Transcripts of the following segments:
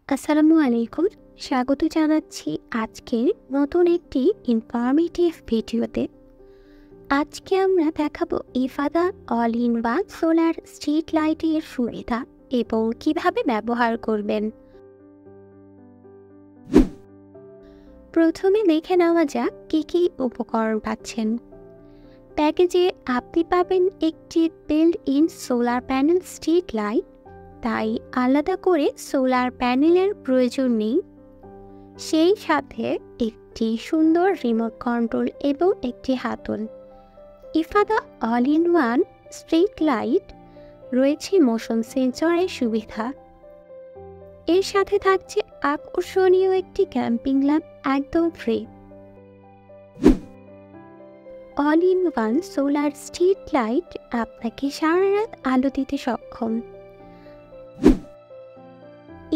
আসসালামু আলাইকুম। স্বাগত জানাচ্ছি আজকের নতুন একটি ইনফরমেটিভ ভিডিওতে। আজকে আমরা দেখাবো Ifada all in one solar street লাইটের সুবিধা এবং কিভাবে ব্যবহার করবেন। প্রথমে দেখে নেওয়া যাক কী কী উপকরণ পাচ্ছেন। প্যাকেজে আপনি পাবেন একটি build in solar panel street light, তাই আলাদা করে সোলার প্যানেলের প্রয়োজন নেই। সেই সাথে একটি সুন্দর রিমোট কন্ট্রোল এবং একটি হাতল। Ifada all in one street light রয়েছে মোশন সেন্সরের সুবিধা। এর সাথে থাকছে আকর্ষণীয় একটি ক্যাম্পিং ল্যাম্প একদম free. All in one solar street light আপনাকে সারা রাত আলো দিতে সক্ষম।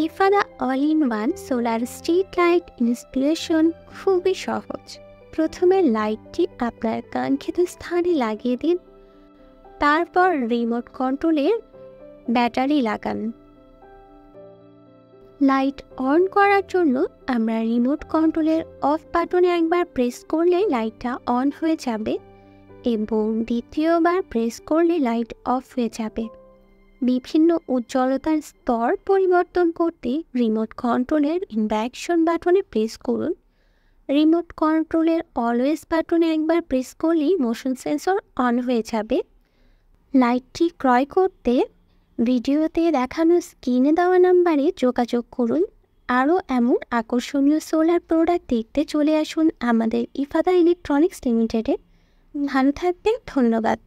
Ifada all in one solar street light installation খুবই সহজ। প্রথমে লাইটটি আপনার কাঙ্ক্ষিত স্থানে লাগিয়ে দিন, তারপর রিমোট কন্ট্রোলের ব্যাটারি লাগান। লাইট অন করার জন্য আমরা রিমোট কন্ট্রোলের অফ বাটনে একবার প্রেস করলে লাইটটা অন হয়ে যাবে এবং দ্বিতীয়বার প্রেস করলে লাইট অফ হয়ে যাবে। বিভিন্ন উজ্জ্বলতার স্তর পরিবর্তন করতে রিমোট কন্ট্রোলের ইনভার্সন বাটনে প্রেস করুন। রিমোট কন্ট্রোলের অলওয়েজ বাটনে একবার প্রেস করলেই মোশন সেন্সর অন হয়ে যাবে। লাইটটি ক্রয় করতে ভিডিওতে দেখানো স্ক্রিনে দেওয়া নাম্বারে যোগাযোগ করুন। আরও এমন আকর্ষণীয় সোলার প্রোডাক্ট দেখতে চলে আসুন আমাদের ইফাদা ইলেকট্রনিক্স লিমিটেডে। ভালো থাকবেন, ধন্যবাদ।